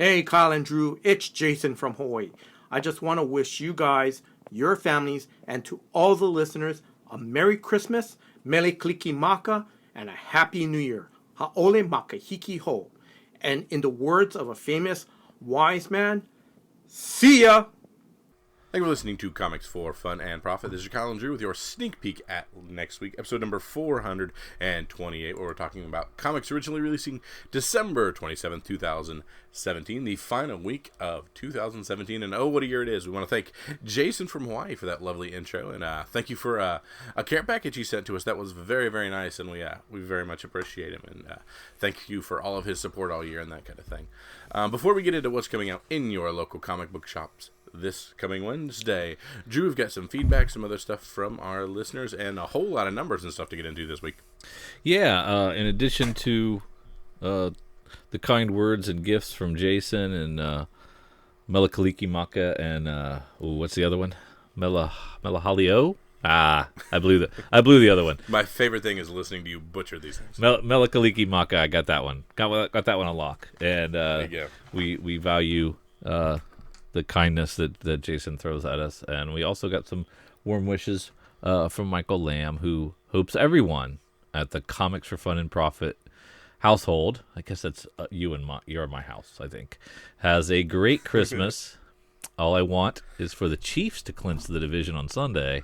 Hey, Kyle and Drew, it's Jason from Hawaii. I just want to wish you guys, your families, and to all the listeners a Merry Christmas, Mele Kalikimaka, and a Happy New Year. Ha'ole makahiki ho. And in the words of a famous wise man, see ya! Thank you for listening to Comics for Fun and Profit. This is Kyle and Drew with your sneak peek at next week, episode number 428, where we're talking about comics originally releasing December 27th, 2017, the final week of 2017. And oh, what a year it is. We want to thank Jason from Hawaii for that lovely intro. And thank you for a care package he sent to us. That was very, very nice, and we very much appreciate him. And thank you for all of his support all year and that kind of thing. Before we get into what's coming out in your local comic book shops this coming Wednesday, Drew, we've got some feedback, some other stuff from our listeners, and a whole lot of numbers and stuff to get into this week. Yeah, in addition to the kind words and gifts from Jason and Mele Kalikimaka and what's the other one? Melahalio? I blew the other one. My favorite thing is listening to you butcher these things. Mele Kalikimaka, I got that one. Got that one on lock. And there you go. we value the kindness that Jason throws at us. And we also got some warm wishes from Michael Lamb, who hopes everyone at the Comics for Fun and Profit household, I guess that's you're my house, I think, has a great Christmas. All I want is for the Chiefs to clinch the division on Sunday.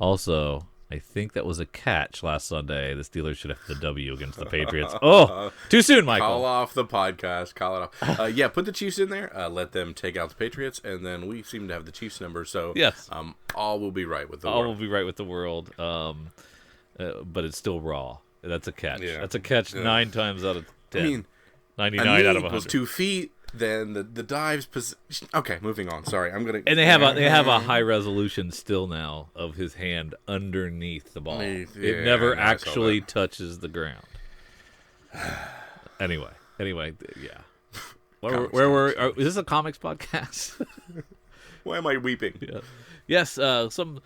Also, I think that was a catch last Sunday. The Steelers should have the W against the Patriots. Oh, too soon, Michael. Call off the podcast. Call it off. Yeah, put the Chiefs in there. Let them take out the Patriots, and then we seem to have the Chiefs number. So yes, all will be right with the world. All will be right with the world. But it's still raw. That's a catch. Yeah. That's a catch 9 times out of 10. I mean, 99 out of 100. Equals 2 feet. Then the dives. Okay, moving on. Sorry, I'm gonna. And they have a high resolution still now of his hand underneath the ball. It never actually touches the ground. Anyway, yeah. Where were? Is this a comics podcast? Why am I weeping? Yeah. Yes. One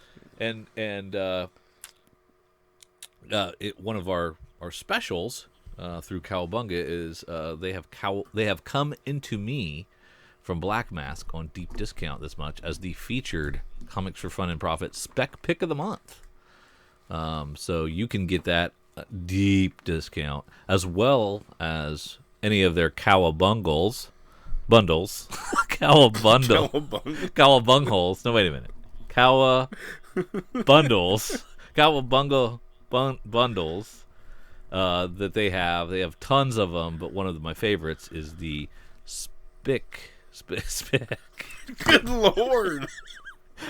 of our specials. Through Cowabunga is they have come into me from Black Mask on deep discount this much as the featured Comics for Fun and Profit spec pick of the month. So you can get that deep discount as well as any of their bundles. Cowabungholes. No, wait a minute. Bundles. Cowabunga bundles. That they have tons of them, but one of my favorites is the spec. Good Lord.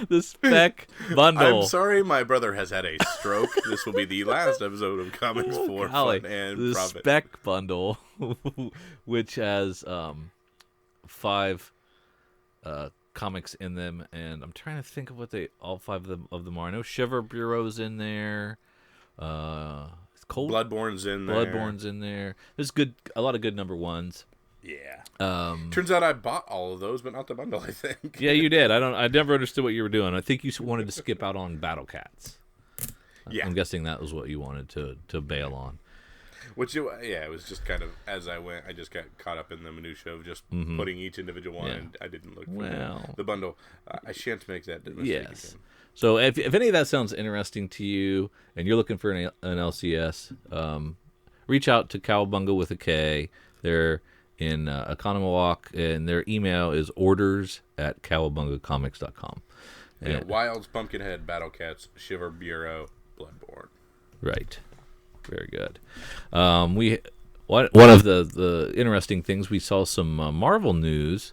The spec bundle. I'm sorry, my brother has had a stroke. This will be the last episode of Comics for Fun and Profit. The spec bundle, which has 5 comics in them, and I'm trying to think of what all 5 of them are. I know Shiver Bureau's in there. Bloodborne's in there. There's a lot of good number 1s. Yeah. Turns out I bought all of those, but not the bundle, I think. Yeah, you did. I never understood what you were doing. I think you wanted to skip out on Battle Cats. Yeah. I'm guessing that was what you wanted to bail on. Which, it was just kind of, as I went, I just got caught up in the minutia of just putting each individual one, and I didn't look for the bundle. I shan't make that mistake again. So if any of that sounds interesting to you and you're looking for an LCS, reach out to Cowabunga with a K. They're in Economawalk, and their email is orders@cowabungacomics.com. Yeah, Wilds, Pumpkinhead, Battle Cats, Shiver Bureau, Bloodborne. Right. Very good. One of the interesting things, we saw some Marvel news,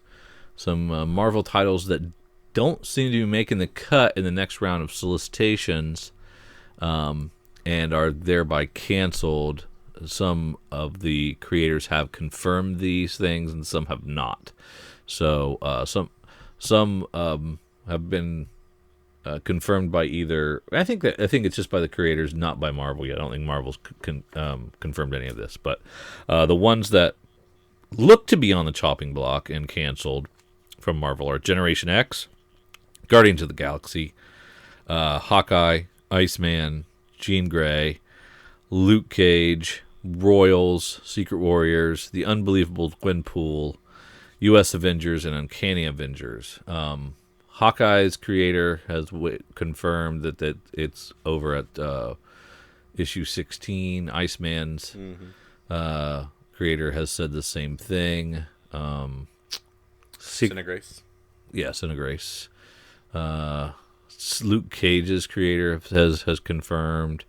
some Marvel titles that don't seem to be making the cut in the next round of solicitations, and are thereby canceled. Some of the creators have confirmed these things, and some have not. So some have been confirmed by either. I think it's just by the creators, not by Marvel yet. I don't think Marvel's confirmed any of this, but the ones that look to be on the chopping block and canceled from Marvel are Generation X, Guardians of the Galaxy, Hawkeye, Iceman, Jean Grey, Luke Cage, Royals, Secret Warriors, The Unbelievable Gwenpool, U.S. Avengers and Uncanny Avengers. Hawkeye's creator has confirmed that it's over at issue 16. Iceman's creator has said the same thing. Cinegrace. Yeah, Cinegrace. Luke Cage's creator has confirmed.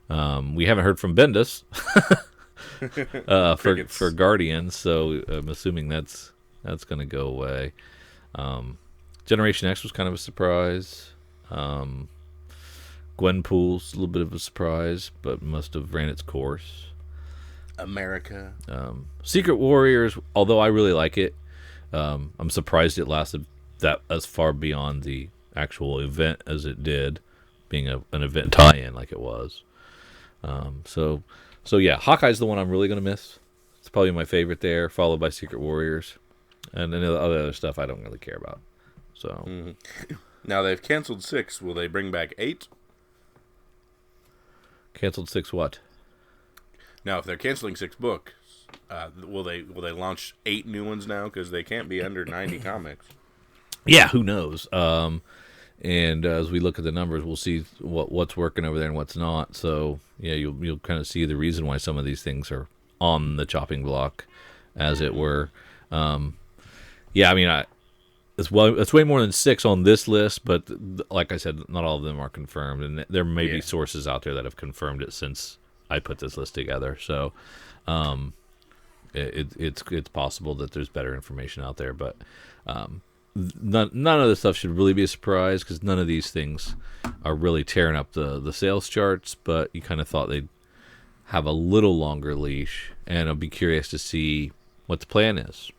We haven't heard from Bendis for Guardians, so I'm assuming that's going to go away. Generation X was kind of a surprise. Gwenpool's a little bit of a surprise, but must have ran its course. America. Secret Warriors, although I really like it, I'm surprised it lasted that as far beyond the actual event as it did, being an event tie-in like it was. So yeah, Hawkeye's the one I'm really going to miss. It's probably my favorite there, followed by Secret Warriors. And then the other stuff I don't really care about. So Now they've canceled 6. Will they bring back 8? Canceled 6 what? Now, if they're canceling 6 books, will they launch 8 new ones now? Because they can't be under 90 comics. Yeah, who knows? And as we look at the numbers, we'll see what's working over there and what's not. So yeah, you'll kind of see the reason why some of these things are on the chopping block, as it were. Yeah, I mean, it's way more than 6 on this list, but like I said, not all of them are confirmed, and there may be sources out there that have confirmed it since I put this list together. So it's possible that there's better information out there, but none of this stuff should really be a surprise, because none of these things are really tearing up the sales charts, but you kind of thought they'd have a little longer leash, and I'll be curious to see what the plan is.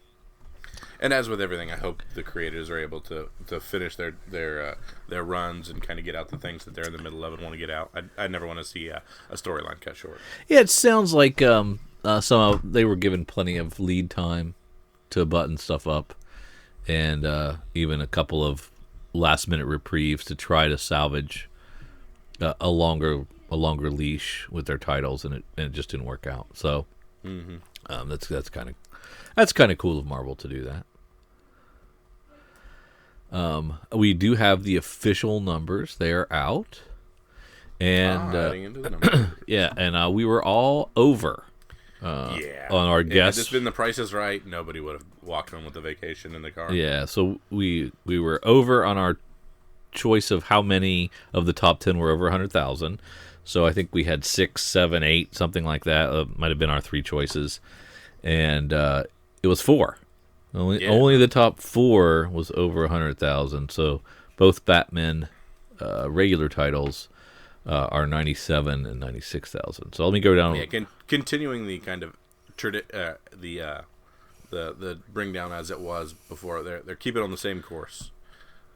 And as with everything, I hope the creators are able to finish their runs and kind of get out the things that they're in the middle of and want to get out. I never want to see a storyline cut short. Yeah, it sounds like they were given plenty of lead time to button stuff up, and even a couple of last-minute reprieves to try to salvage a longer leash with their titles, and it just didn't work out. So that's kind of cool of Marvel to do that. We do have the official numbers; they are out, and into the numbers. yeah, and we were all over. On our guess. Had this been The Price is Right, nobody would have walked home with a vacation in the car. Yeah, so we were over on our choice of how many of the top 10 were over 100,000. So I think we had 6, 7, 8, something like that. Might have been our 3 choices, and it was 4. Only the top 4 was over 100,000. So both Batman regular titles are 97 and 96,000. So let me go down. Yeah, continuing the kind of the bring down as it was before. They're keeping on the same course.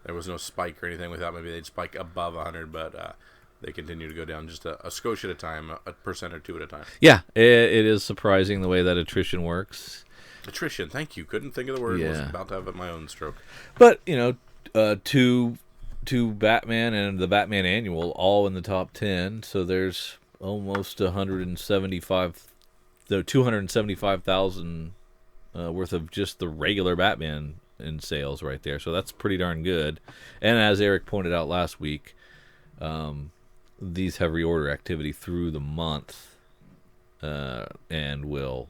There was no spike or anything. We thought maybe they'd spike above 100, but they continue to go down just a skosh at a time, a percent or 2 at a time. Yeah, it is surprising the way that attrition works. Attrition, thank you. Couldn't think of the word. Yeah. Was about to have my own stroke. But two Batman and the Batman Annual all in the top 10, so there's almost 275,000 worth of just the regular Batman in sales right there. So that's pretty darn good. And as Eric pointed out last week, these have reorder activity through the month, and will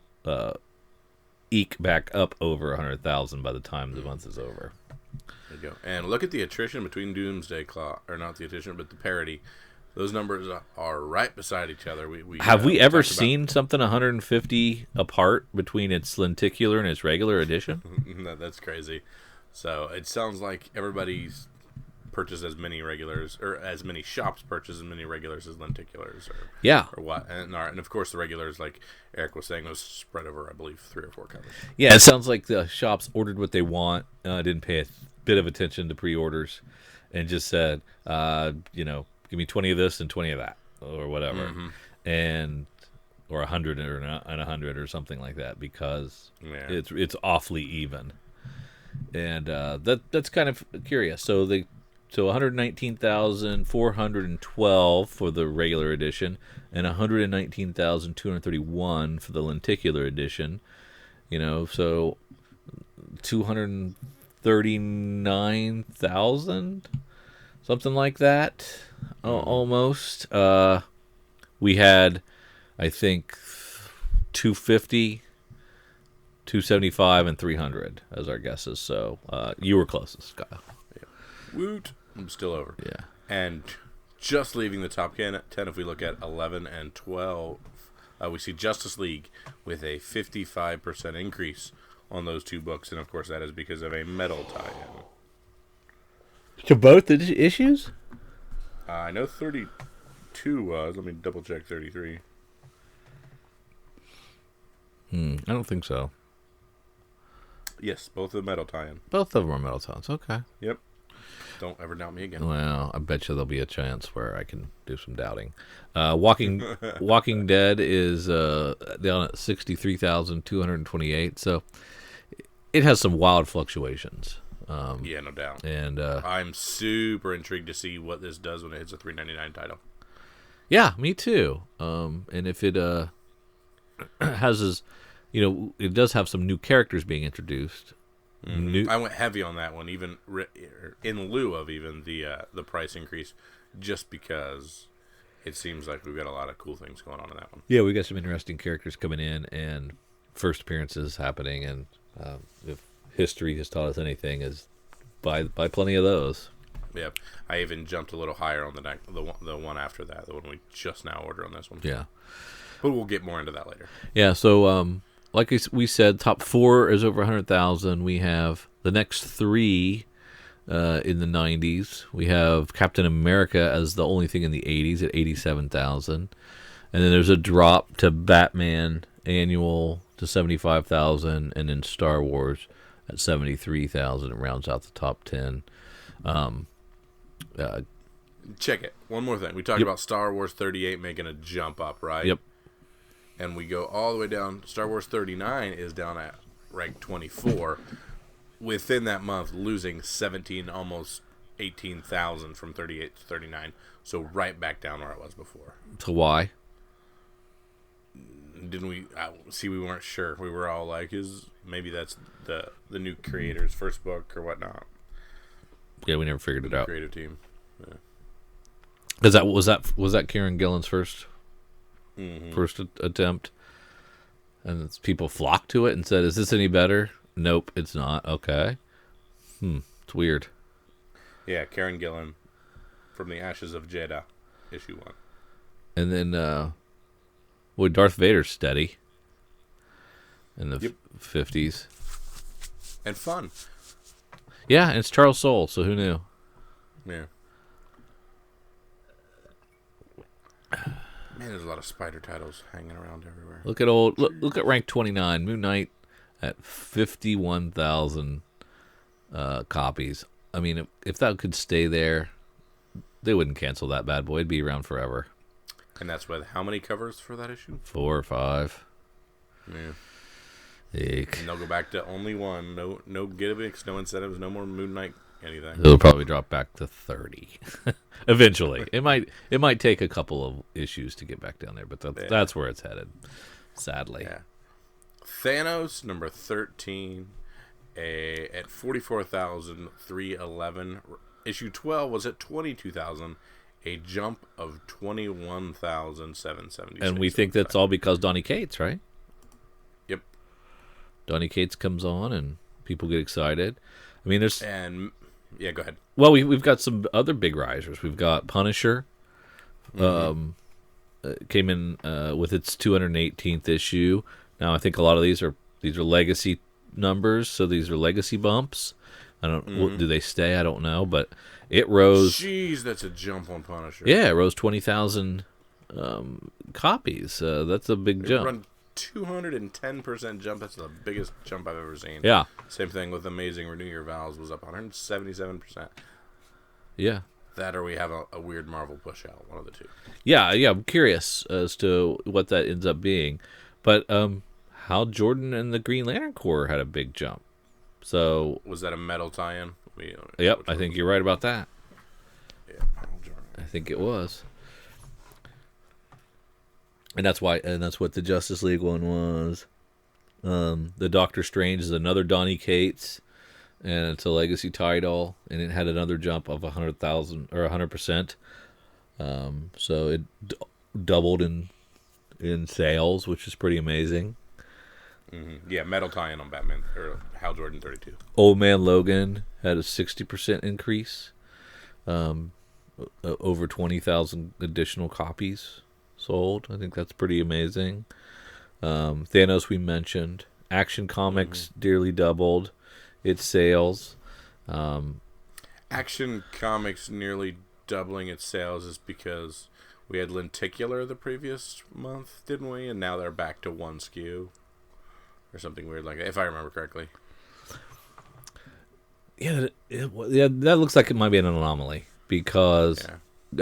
eke back up over 100,000 by the time the month is over. There you go. And look at the attrition between Doomsday Clock, or not the attrition, but the parody. Those numbers are right beside each other. Have we ever seen something 150 apart between its lenticular and its regular edition? That's crazy. So it sounds like everybody's purchased as many regulars, or as many shops purchase as many regulars as lenticulars, or what. And of course the regulars, like Eric was saying, was spread over, I believe, 3 or 4 covers. Yeah, it sounds like the shops ordered what they want, didn't pay a bit of attention to pre-orders, and just said, give me 20 of this and 20 of that, or whatever, or 100 or 100 or something like that, because it's awfully even, and that's kind of curious. So 119,412 for the regular edition, and 119,231 for the lenticular edition. So 239,000, something like that, almost. We had, I think, 250, 275, and 300 as our guesses. So you were closest, Kyle. Yeah. Woot! I'm still over. Yeah. And just leaving the top 10, if we look at 11 and 12, we see Justice League with a 55% increase on those two books, and of course that is because of a metal tie-in. To both the issues? I know 32 was. Let me double check 33. I don't think so. Yes, both of the metal tie-in. Both of them are metal tones. Okay. Yep. Don't ever doubt me again. Well, I bet you there'll be a chance where I can do some doubting. Walking Dead is down at 63,228, so it has some wild fluctuations. Yeah, no doubt. And I'm super intrigued to see what this does when it hits a $3.99 title. Yeah, me too. And if it has, it does have some new characters being introduced. I went heavy on that one, even in lieu of even the price increase, just because it seems like we've got a lot of cool things going on in that one. Yeah, we got some interesting characters coming in and first appearances happening, and if history has taught us anything, is buy plenty of those. Yep, I even jumped a little higher on the one after that, the one we just now ordered on this one. Yeah, but we'll get more into that later. Yeah, so like we said, top 4 is over 100,000. We have the next 3 in the 90s. We have Captain America as the only thing in the 80s at 87,000. And then there's a drop to Batman annual to 75,000, and then Star Wars at 73,000. It rounds out the top 10. Check it. One more thing. We talked about Star Wars 38 making a jump up, right? Yep. And we go all the way down. Star Wars 39 is down at rank 24. Within that month, losing 17, almost 18,000 from 38 to 39. So right back down where it was before. So why? Didn't we see? We weren't sure. We were all like, maybe that's the new creator's first book or whatnot. Yeah, we never figured it out. Creative team. Yeah. Was that Kieran Gillen's first attempt? And people flocked to it and said, "Is this any better?" Nope, it's not. Okay. It's weird. Yeah, Karen Gillan from the Ashes of Jeddah, issue 1. And then, Darth Vader's steady in the 50s. And fun. Yeah, and it's Charles Soule, so who knew? Yeah. Man, there's a lot of Spider titles hanging around everywhere. Look at rank 29, Moon Knight at 51,000 copies. I mean, if that could stay there, they wouldn't cancel that bad boy. It'd be around forever. And that's with how many covers for that issue? 4 or 5. Yeah. Eek. And they'll go back to only one. No gimmicks, no incentives, no more Moon Knight anything. It'll probably drop back to 30 eventually. It might take a couple of issues to get back down there, but that's where it's headed, sadly. Yeah. Thanos number 13 at 44,311. Issue 12 was at 22,000. A jump of 21,776. And we think that's all because Donny Cates, right? Yep. Donny Cates comes on and people get excited. I mean, there's... And, yeah, go ahead. Well, we've got some other big risers. We've got Punisher. Came in with its 218th issue. Now, I think a lot of these are legacy numbers, so these are legacy bumps. I don't. Do they stay? I don't know, but it rose. Jeez, that's a jump on Punisher. Yeah, it rose 20,000 copies. That's a big jump. Run 210% jump. That's the biggest jump I've ever seen. Yeah. Same thing with Amazing Renew Your Vows was up 177%. Yeah. That or we have a weird Marvel push out. One of the two. Yeah. I'm curious as to what that ends up being, but Hal Jordan and the Green Lantern Corps had a big jump. So was that a metal tie-in? Yep, I think you're right about that. Yeah, I think it was. And that's what the Justice League one was. The Doctor Strange is another Donny Cates, and it's a legacy title, and it had another jump of 100,000 or 100%. So it doubled in sales, which is pretty amazing. Mm-hmm. Yeah, metal tie-in on Batman or Hal Jordan 32. Old Man Logan had a 60% increase. Over 20,000 additional copies sold. I think that's pretty amazing. Thanos we mentioned. Action Comics dearly doubled its sales. Action Comics nearly doubling its sales is because we had Lenticular the previous month, didn't we? And now they're back to one SKU or something weird like that, if I remember correctly. Yeah, that looks like it might be an anomaly because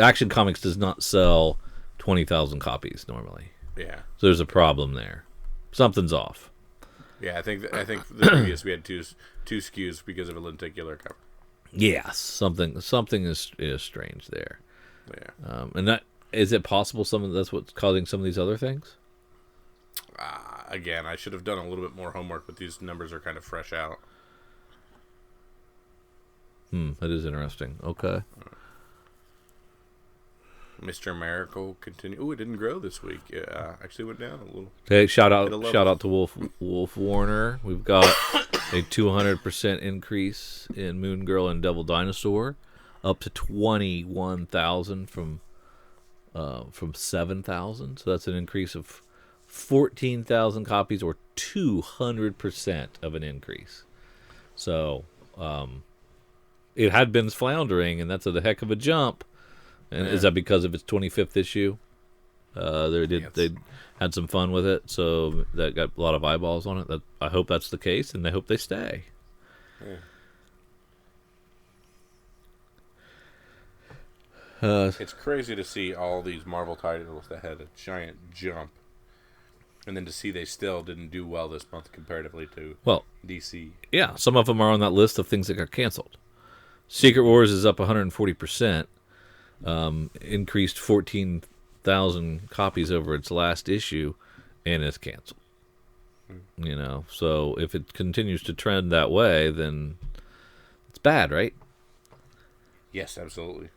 Action Comics does not sell 20,000 copies normally. Yeah. So there's a problem there. Something's off. Yeah, I think the previous we had two SKUs because of a lenticular cover. Yes, something is strange there. Yeah. And that is it possible that's what's causing some of these other things? Again, I should have done a little bit more homework, but these numbers are kind of fresh out. That is interesting. Okay. Mr. Miracle continue. Oh, it didn't grow this week. It actually went down a little. Okay, shout out to Wolf Warner. We've got a 200% increase in Moon Girl and Devil Dinosaur, up to 21,000 from 7,000. So that's an increase of 14,000 copies, or 200% of an increase. So it had been floundering, and that's a heck of a jump. And is that because of its 25th issue? They had some fun with it, so that got a lot of eyeballs on it. I hope that's the case, and I hope they stay. Yeah. It's crazy to see all these Marvel titles that had a giant jump, and then to see they still didn't do well this month comparatively to DC. Yeah, some of them are on that list of things that got canceled. Secret Wars is up 140%. Increased 14,000 copies over its last issue, and it's canceled. So if it continues to trend that way, then it's bad, right? Yes, absolutely.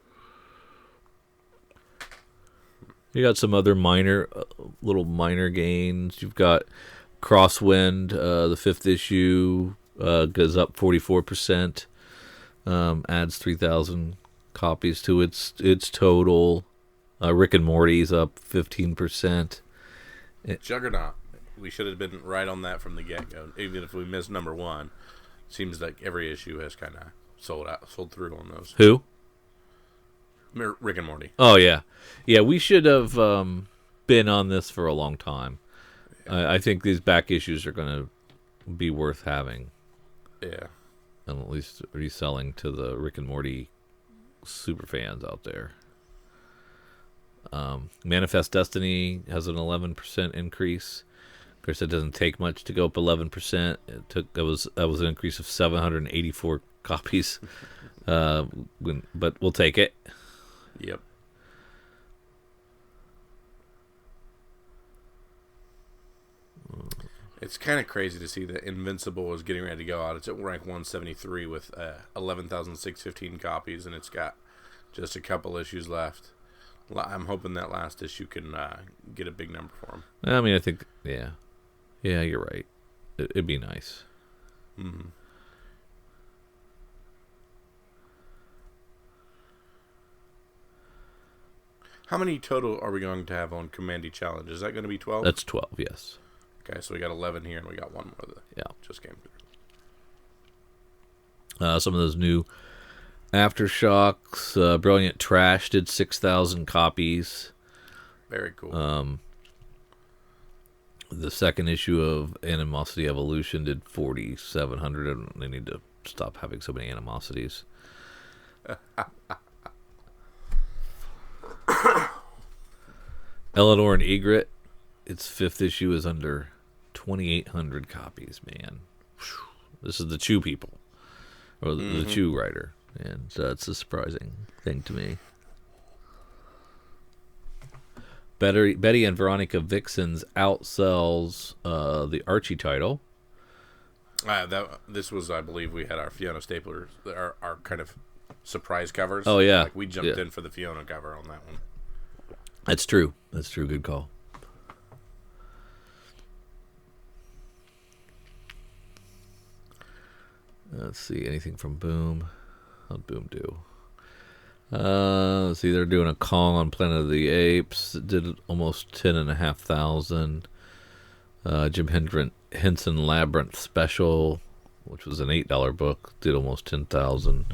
You got some other little minor gains. You've got Crosswind, the 5th issue, goes up 44%, adds 3,000 copies to its total. Rick and Morty's up 15%. Juggernaut. We should have been right on that from the get-go. Even if we missed number one, seems like every issue has kind of sold through on those. Who? Rick and Morty. Oh yeah, we should have been on this for a long time. Yeah. I think these back issues are going to be worth having. Yeah, and at least reselling to the Rick and Morty super fans out there. Manifest Destiny has an 11% increase. Of course, it doesn't take much to go up 11%. That was an increase of 784 copies. But we'll take it. Yep. It's kind of crazy to see that Invincible is getting ready to go out. It's at rank 173 with 11,615 copies, and it's got just a couple issues left. I'm hoping that last issue can get a big number for him. I mean, I think, yeah, you're right. It'd be nice. Mm-hmm. How many total are we going to have on Commandy Challenge? Is that going to be 12? That's 12, yes. Okay, so we got 11 here, and we got one more that just came through. Some of those new Aftershocks. Brilliant Trash did 6,000 copies. Very cool. The second issue of Animosity Evolution did 4,700, and they need to stop having so many animosities. Eleanor and Egret, its 5th issue is under 2,800 copies, man. This is the Chew people, or the Chew writer, and it's a surprising thing to me. Betty and Veronica Vixens outsells the Archie title. This was, I believe, we had our Fiona Stapler, our kind of surprise covers. Oh, yeah. Like we jumped in for the Fiona cover on that one. That's true. Good call. Let's see. Anything from Boom? How'd Boom do? Let's see. They're doing a Kong on Planet of the Apes. It did almost 10,500. Jim Henson Labyrinth Special, which was an $8 book, did almost 10,000.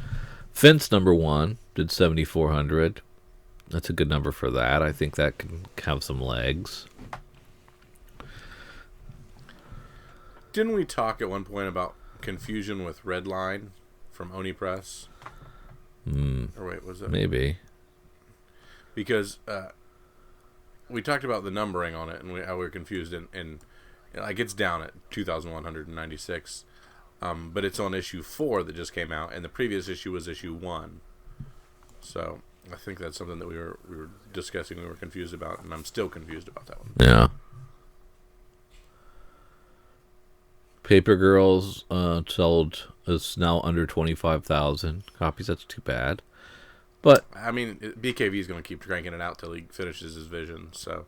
Fence #1 did 7,400. That's a good number for that. I think that can have some legs. Didn't we talk at one point about confusion with Redline from Oni Press? Or wait, was that Maybe? Because we talked about the numbering on it and how we were confused, and like it's down at 2,196, but it's on issue 4 that just came out, and the previous issue was issue 1. So I think that's something that we were discussing. We were confused about, and I'm still confused about that one. Yeah. Paper Girls sold is now under 25,000 copies. That's too bad. But I mean, BKV is going to keep cranking it out till he finishes his vision. So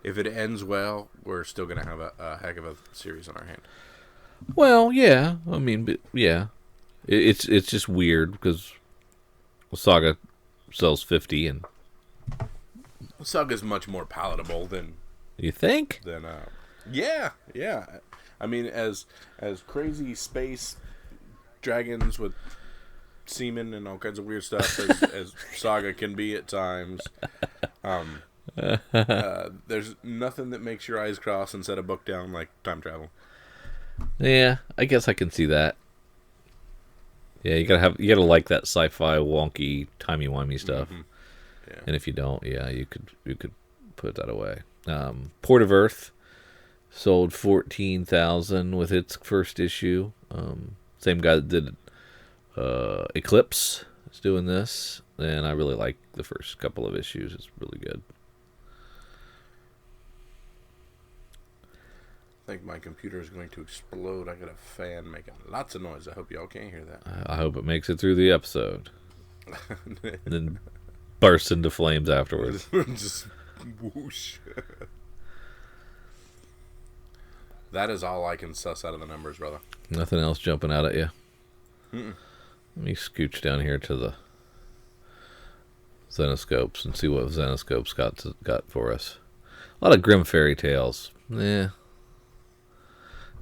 if it ends well, we're still going to have a heck of a series on our hand. well, yeah. I mean, but, yeah. It's just weird because Saga sells 50, and Saga's much more palatable than you think? Yeah. I mean, as crazy space dragons with semen and all kinds of weird stuff as Saga can be at times, there's nothing that makes your eyes cross and set a book down like time travel. Yeah, I guess I can see that. Yeah, you gotta like that sci-fi wonky timey-wimey stuff. Mm-hmm. Yeah. And if you don't, yeah, you could put that away. Port of Earth sold 14,000 with its first issue. Same guy that did Eclipse is doing this, and I really like the first couple of issues. It's really good. I think my computer is going to explode. I got a fan making lots of noise. I hope y'all can't hear that. I hope it makes it through the episode. And then bursts into flames afterwards. Just whoosh. That is all I can suss out of the numbers, brother. Nothing else jumping out at you? Mm-mm. Let me scooch down here to the Zenoscopes and see what Zenoscopes got for us. A lot of grim fairy tales. Yeah.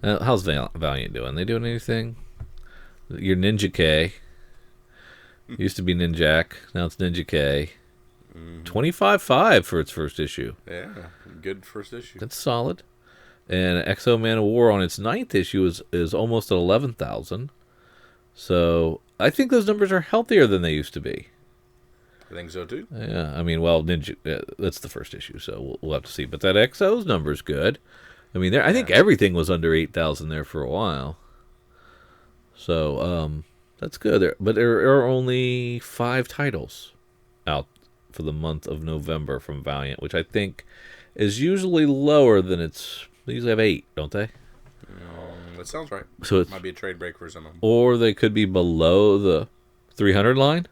How's Valiant doing? They doing anything? Your Ninja K. Used to be Ninjak. Now it's Ninja K. 25.5 for its first issue. Yeah, good first issue. That's solid. And Exo Man of War on its 9th issue is almost at 11,000. So I think those numbers are healthier than they used to be. I think so too. Yeah, I mean, well, Ninja, that's the first issue, so we'll have to see. But that Exo's number's good. I mean, I think everything was under 8,000 there for a while. So that's good. But there are only 5 titles out for the month of November from Valiant, which I think is usually lower than its. They usually have 8, don't they? That sounds right. So it might be a trade break for some of them. Or they could be below the 300 line.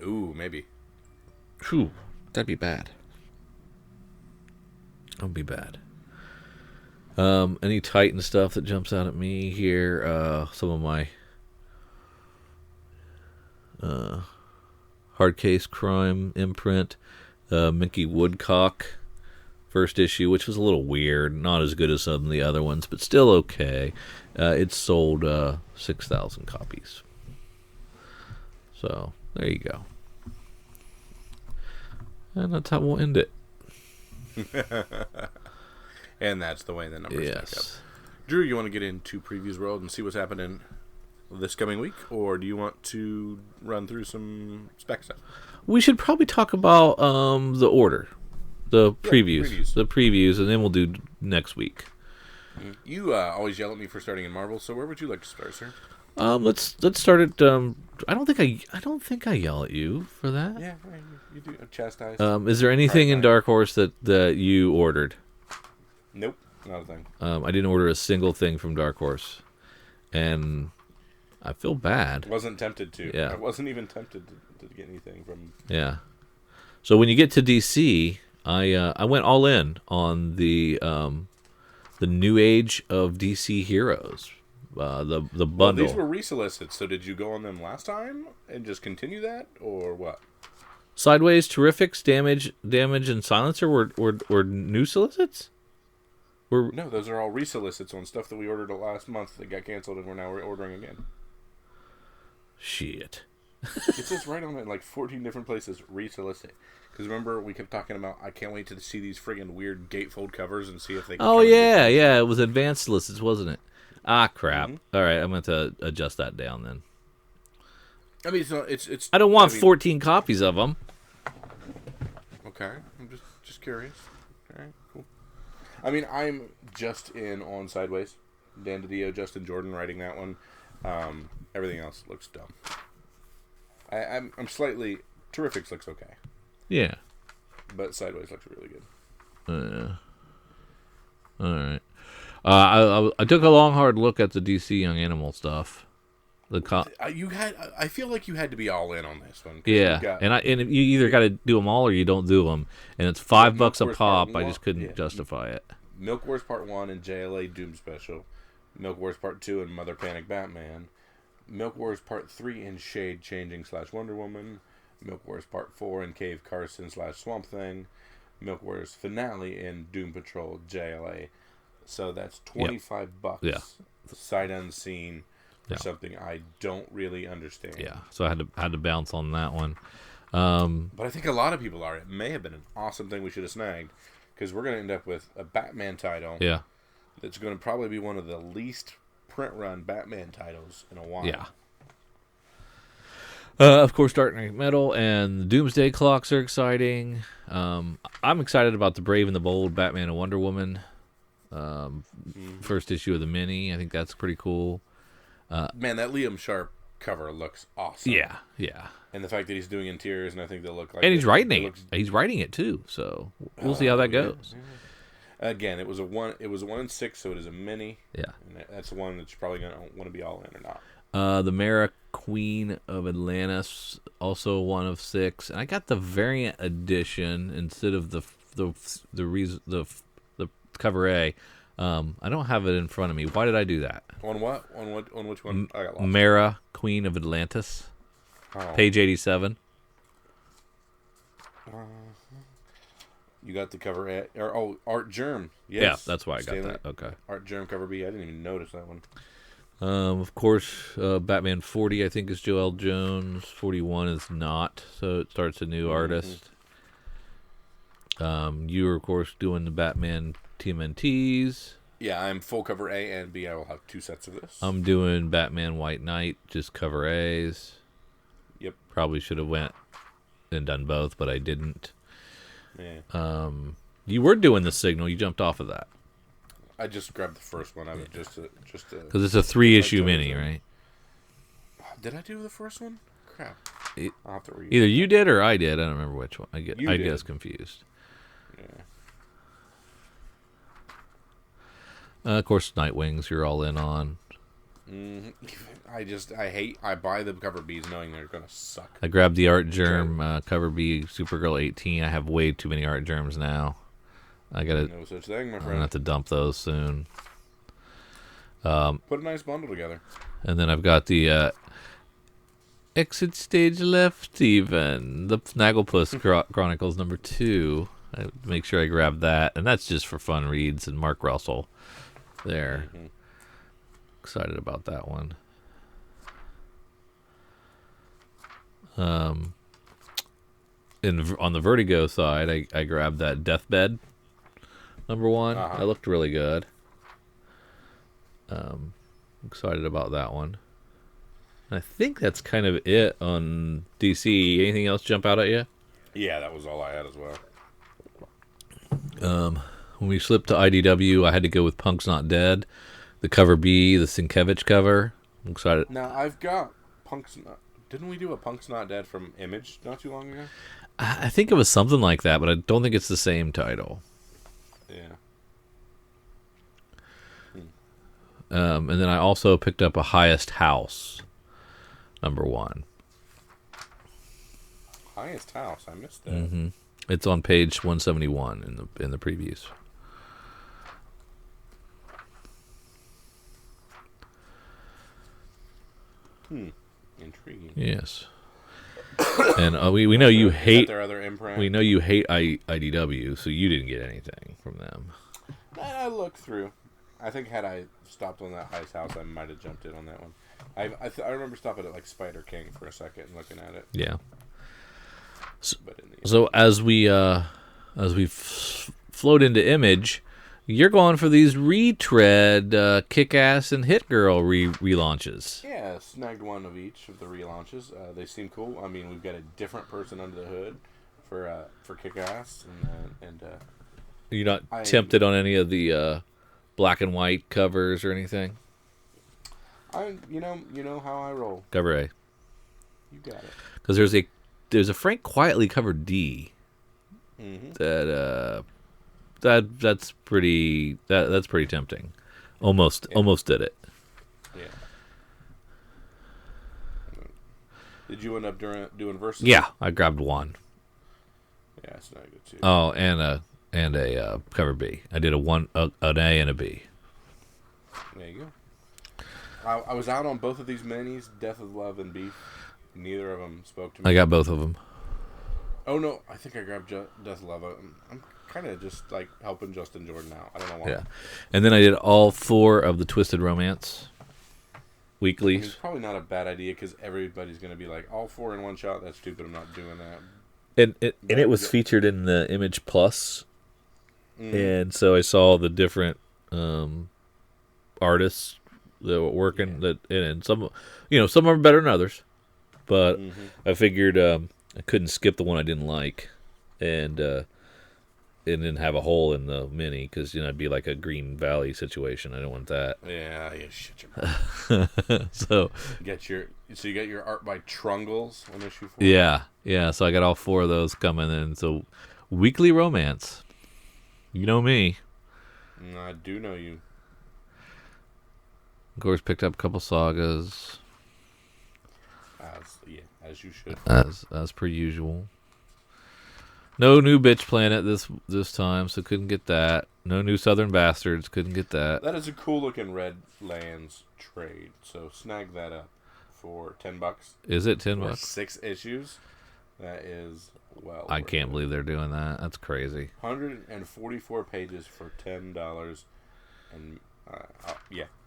Ooh, maybe. Phew, that'd be bad. That'd be bad. Any Titan stuff that jumps out at me here? Some of my hard case crime imprint, Mickey Woodcock first issue, which was a little weird, not as good as some of the other ones, but still okay. It sold 6,000 copies. So there you go. And that's how we'll end it. And that's the way the numbers stack up. Drew, you want to get into Previews World and see what's happening this coming week? Or do you want to run through some spec stuff? We should probably talk about the order. The previews. The previews, and then we'll do next week. You always yell at me for starting in Marvel, so where would you like to start, sir? Let's start at. I don't think I yell at you for that. Yeah, you do chastise. Is there anything in Dark Horse that you ordered? Nope, not a thing. I didn't order a single thing from Dark Horse, and I feel bad. Wasn't tempted to. Yeah. I wasn't even tempted to get anything from. Yeah. So when you get to DC, I went all in on the new age of DC heroes. The bundle. Well, these were resolicits, so did you go on them last time and just continue that, or what? Sideways, Terrifics, Damage, and Silencer were new solicits? No, those are all resolicits on stuff that we ordered last month that got canceled, and we're now ordering again. Shit. It says right on it, like 14 different places, resolicit. Because remember, we kept talking about, I can't wait to see these friggin' weird gatefold covers and see if they can Oh, yeah, it was advanced solicits, wasn't it? Ah, crap. Mm-hmm. All right, I'm going to adjust that down then. I mean, so it's. I don't want 14 copies of them. Okay, I'm just curious. All right, cool. I mean, I'm just in on Sideways. Dan DiDio, Justin Jordan writing that one. Everything else looks dumb. I'm slightly. Terrifics looks okay. Yeah. But Sideways looks really good. All right. I took a long, hard look at the DC Young Animal stuff. I feel like you had to be all in on this one. Yeah, and you either got to do them all or you don't do them, and it's $5 a pop. I just couldn't justify it. Milk Wars Part 1 and JLA Doom Special. Milk Wars Part 2 and Mother Panic Batman. Milk Wars Part 3 and Shade Changing / Wonder Woman. Milk Wars Part 4 and Cave Carson / Swamp Thing. Milk Wars Finale in Doom Patrol JLA. So that's $25. Yeah. Sight unseen for something I don't really understand. Yeah, so I had to bounce on that one. But I think a lot of people are. It may have been an awesome thing we should have snagged, because we're going to end up with a Batman title. Yeah. That's going to probably be one of the least print run Batman titles in a while. Yeah. Of course, Dark Knight Metal and the Doomsday Clocks are exciting. I'm excited about the Brave and the Bold Batman and Wonder Woman. First issue of the mini. I think that's pretty cool. Man, that Liam Sharp cover looks awesome. Yeah. And the fact that he's doing interiors, and I think they'll look like. And he's writing it. He's writing it too. So we'll see how that goes. Yeah. Again, it was a 1 in 6, so it is a mini. Yeah. And that's one that you're probably gonna want to be all in or not. The Mara Queen of Atlantis, also 1 of 6. And I got the variant edition instead of the cover A. I don't have it in front of me. Why did I do that? On what? On which one? I got lost. Mara, Queen of Atlantis. Page 87. You got the cover A. Art Germ. Yes. Yeah, that's why I got that. Okay. Art Germ cover B. I didn't even notice that one. Of course, Batman 40, I think, is Joel Jones. 41 is not, so it starts a new artist. You are, of course, doing the Batman TMNTs. Yeah, I'm full cover A and B. I will have 2 sets of this. I'm doing Batman White Knight, just cover A's. Yep. Probably should have went and done both, but I didn't. Yeah. You were doing the Signal. You jumped off of that. I just grabbed the first one. I was just because it's a 3-issue mini, right? Did I do the first one? Crap. I'll have to read. Either you did or I did. I don't remember which one. I did. guess confused. Yeah. Of course, Nightwings. You're all in on. I buy the cover Bs knowing they're gonna suck. I grabbed the Art Germ cover B Supergirl 18. I have way too many Art Germs now. No such thing, my I'm friend. gonna have to dump those soon. Put a nice bundle together. And then I've got the Exit Stage Left, Steven. The Snagglepuss Chronicles number 2. I make sure I grab that, and that's just for fun reads. And Mark Russell, there. Excited about that one. On the Vertigo side, I grabbed that Deathbed number 1. That looked really good. Excited about that one. And I think that's kind of it on DC. Anything else jump out at you? Yeah, that was all I had as well. When we slipped to IDW, I had to go with Punk's Not Dead, the cover B, the Sienkiewicz cover. I'm excited. Now, I've got Punk's Not... Didn't we do a Punk's Not Dead from Image not too long ago? I think it was something like that, but I don't think it's the same title. Yeah. And then I also picked up a Highest House, #1. Highest House. I missed that. Mm-hmm. It's on page 171 in the previews. Intriguing. Yes. And we know you hate. Their other imprint? We know you hate IDW, so you didn't get anything from them. I looked through. I think had I stopped on that Highest House, I might have jumped in on that one. I remember stopping at like Spider King for a second and looking at it. Yeah. But So as we float into Image, you're going for these retread Kick-Ass and Hit Girl relaunches. yeah, snagged one of each of the relaunches. They seem cool. I mean, we've got a different person under the hood for Kick-Ass, and You're not tempted on any of the black and white covers or anything? you know how I roll. Cover A. You got it. Because there's a Frank Quietly covered D. Mm-hmm. That's pretty tempting. Almost did it. Yeah. Did you end up doing verses? Yeah, I grabbed one. Yeah, it's not good too. Oh, and a cover B. I did an A and a B. There you go. I was out on both of these minis, Death of Love and Beef. Neither of them spoke to me. I got both of them. Oh no, I think I grabbed Death of Love. I'm kind of just like helping Justin Jordan out. I don't know why. Yeah, and then I did all 4 of the Twisted Romance weeklies. It's probably not a bad idea because everybody's going to be like, all 4 in one shot. That's stupid. I'm not doing that. And it was featured in the Image Plus, and so I saw the different artists that were working and some some are better than others, but I figured I couldn't skip the one I didn't like, and then have a hole in the mini because it'd be like a Green Valley situation. I don't want that. Yeah, shut your mouth. So you got your art by Trungles on issue 4. Yeah. So I got all 4 of those coming in. So weekly romance. You know me. I do know you. Of course, picked up a couple sagas. As you should. As per usual. No new Bitch Planet this time, so couldn't get that. No new Southern Bastards, couldn't get that. That is a cool looking Red Lands trade. So snag that up for $10. Is it $10? For 6 issues. That is I can't believe they're doing that. That's crazy. 144 pages for $10, and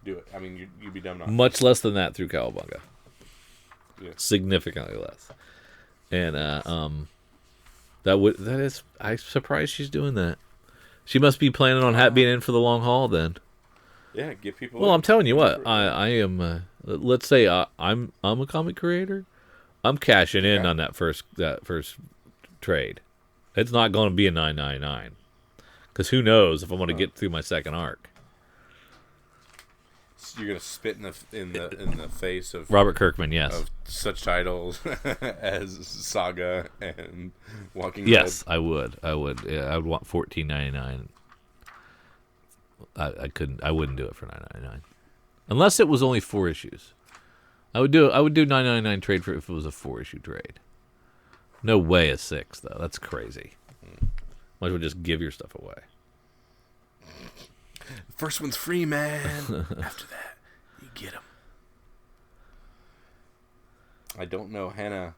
do it. I mean, you'd be dumb not. Much less than that through Cowabunga. Yeah. Significantly less. And I'm surprised she's doing that. She must be planning on being in for the long haul then. Yeah, give people. Well, I'm telling you what, I am. Let's say I'm a comic creator. I'm cashing in on that first trade. It's not going to be a $9.99 because who knows if I'm going to get through my second arc. You're going to spit in the face of Robert Kirkman, yes, of such titles as Saga and Walking Dead. Yes, I would. Yeah, I would want $14.99. I wouldn't do it for $9.99 unless it was only 4 issues. I would do $9.99 trade for if it was a 4-issue trade. No way a 6 though. That's crazy. Might as well just give your stuff away. The first one's free, man. After that, you get them. I don't know Hannah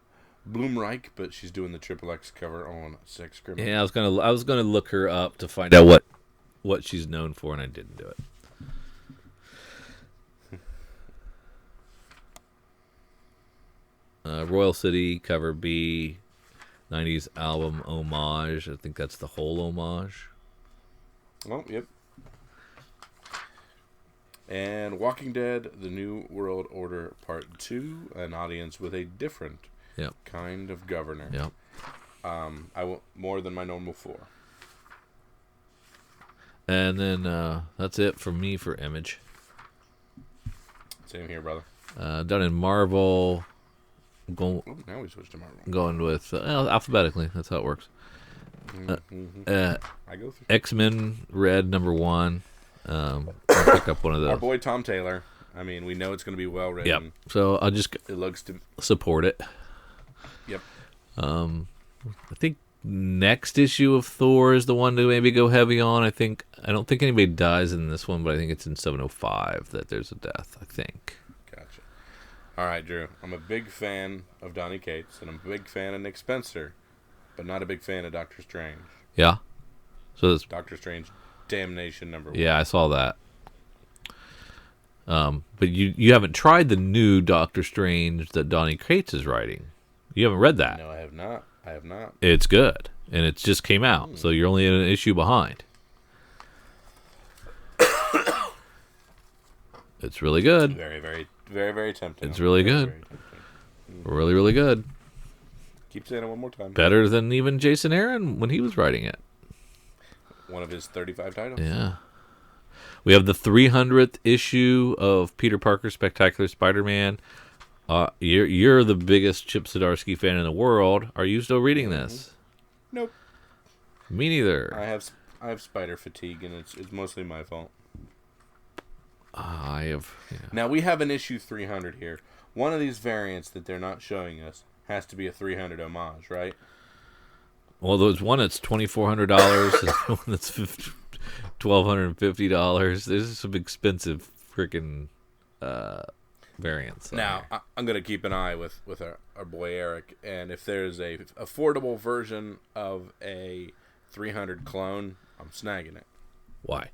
Bloomreich, but she's doing the XXX cover on Sex Criminal. Yeah, I was gonna look her up to find out what she's known for, and I didn't do it. Royal City cover B, 90s album homage. I think that's the whole homage. Oh, yep. And Walking Dead, The New World Order Part 2, an audience with a different kind of governor. Yep. I want more than my normal 4. And then that's it for me for Image. Same here, brother. Done in Marvel. Oh, now we switched to Marvel. Going with alphabetically. That's how it works. I go through. X-Men Red #1. I'll pick up one of those. Our boy Tom Taylor. I mean, we know it's going to be well written. Yep. So I'll just It looks to. support it. Yep. I think next issue of Thor is the one to maybe go heavy on. I don't think anybody dies in this one, but I think it's in 705 that there's a death. I think. Gotcha. All right, Drew. I'm a big fan of Donny Cates, and I'm a big fan of Nick Spencer, but not a big fan of Doctor Strange. Yeah. So that's Doctor Strange, Damnation #1. Yeah, I saw that. But you haven't tried the new Doctor Strange that Donny Cates is writing. You haven't read that. No, I have not. It's good, and it just came out, so you're only an issue behind. It's really good. Very, very, very, very tempting. It's really good. Very tempting. Really, really good. Keep saying it one more time. Better than even Jason Aaron when he was writing it. One of his 35 titles. Yeah. We have the 300th issue of Peter Parker's Spectacular Spider-Man. You're the biggest Chip Zdarsky fan in the world. Are you still reading this? Nope. Me neither. I have spider fatigue, and it's mostly my fault. I have. Yeah. Now we have an issue 300 here. One of these variants that they're not showing us has to be a 300 homage, right? Well, there's one that's $2,400. There's one that's $1,250. There's some expensive freaking variants. Now I'm gonna keep an eye with our boy Eric, and if there's a affordable version of a 300 clone, I'm snagging it. Why?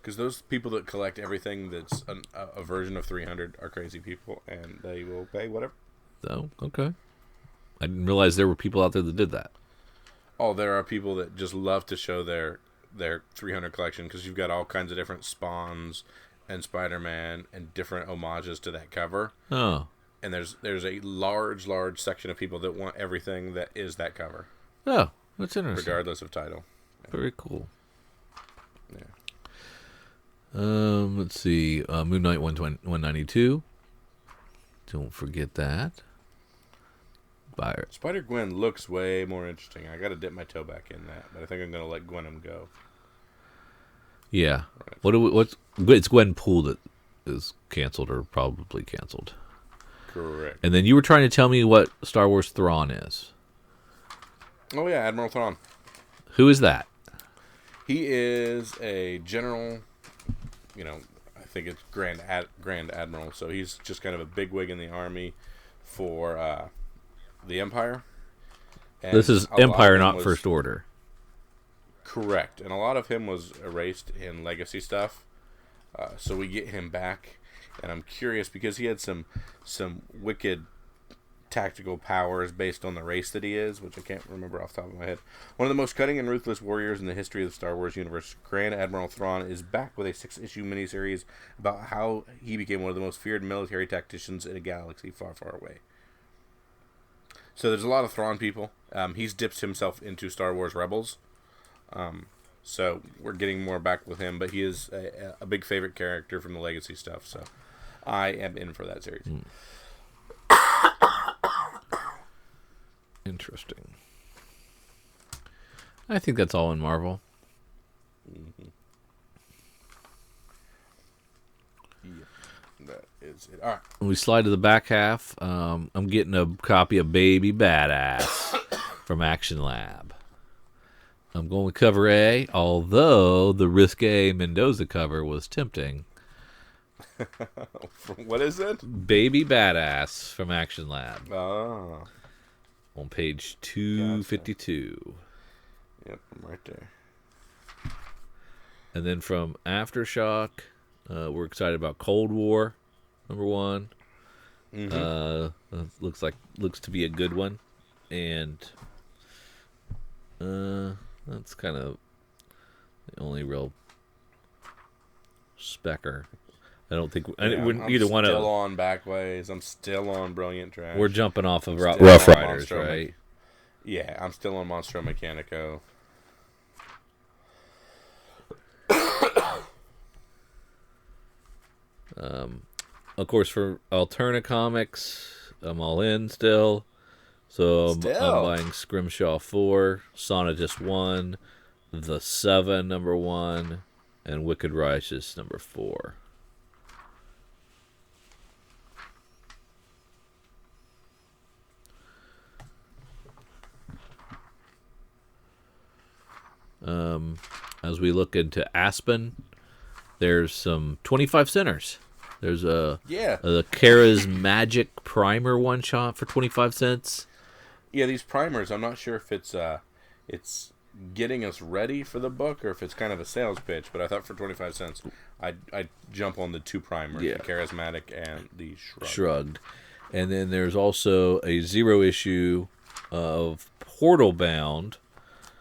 Because those people that collect everything that's a version of 300 are crazy people, and they will pay whatever. So, okay. I didn't realize there were people out there that did that. Oh, there are people that just love to show their 300 collection, because you've got all kinds of different Spawns and Spider-Man and different homages to that cover. Oh. And there's a large section of people that want everything that is that cover. Oh, that's interesting. Regardless of title. Very cool. Yeah. Let's see. Moon Knight 192. Don't forget that. Spider-Gwen looks way more interesting. I got to dip my toe back in that, but I think I'm going to let Gwenum go. Yeah. Right. It's Gwenpool that is canceled or probably canceled. Correct. And then you were trying to tell me what Star Wars Thrawn is. Oh yeah, Admiral Thrawn. Who is that? He is a general. I think it's Grand Admiral. So he's just kind of a bigwig in the army for the Empire. And this is Empire, not First Order. Correct. And a lot of him was erased in Legacy stuff. So we get him back. And I'm curious because he had some wicked tactical powers based on the race that he is, which I can't remember off the top of my head. One of the most cutting and ruthless warriors in the history of the Star Wars universe, Grand Admiral Thrawn is back with a 6-issue miniseries about how he became one of the most feared military tacticians in a galaxy far, far away. So there's a lot of Thrawn people. He's dipped himself into Star Wars Rebels. So we're getting more back with him, but he is a big favorite character from the Legacy stuff. So I am in for that series. Interesting. I think that's all in Marvel. Mm-hmm. Yeah, that is it. All right. When we slide to the back half, I'm getting a copy of Baby Badass from Action Lab. I'm going with cover A, although the risque Mendoza cover was tempting. What is it? Baby Badass from Action Lab. Oh. On page 252. Gotcha. Yep, I'm right there. And then from Aftershock, we're excited about Cold War, #1. Mm-hmm. Looks to be a good one, and that's kind of the only real specker. I don't think either one of. I'm still on Backways. I'm still on Brilliant Trash. We're jumping off of Rough Riders, right? Yeah, I'm still on Monstro Mechanico. Of course, for Alterna Comics, I'm all in still. So I'm buying Scrimshaw 4, Sonatist 1, The 7, number 1, and Wicked Righteous, number 4. As we look into Aspen, there's some 25 centers. There's a Kara's Magic Primer one shot for 25 cents. Yeah, these primers, I'm not sure if it's getting us ready for the book or if it's kind of a sales pitch, but I thought for 25 cents I'd jump on the 2 primers, the Charismatic and the Shrugged. And then there's also a 0 issue of Portal Bound,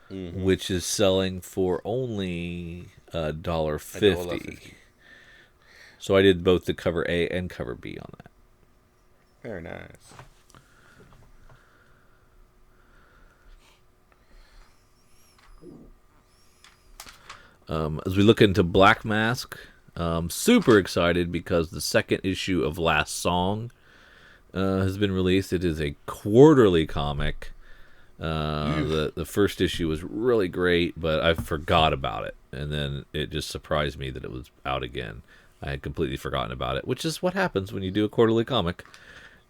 which is selling for only $1.50. So I did both the cover A and cover B on that. Very nice. As we look into Black Mask, super excited because the second issue of Last Song has been released. It is a quarterly comic. The first issue was really great, but I forgot about it, and then it just surprised me that it was out again. I had completely forgotten about it, which is what happens when you do a quarterly comic.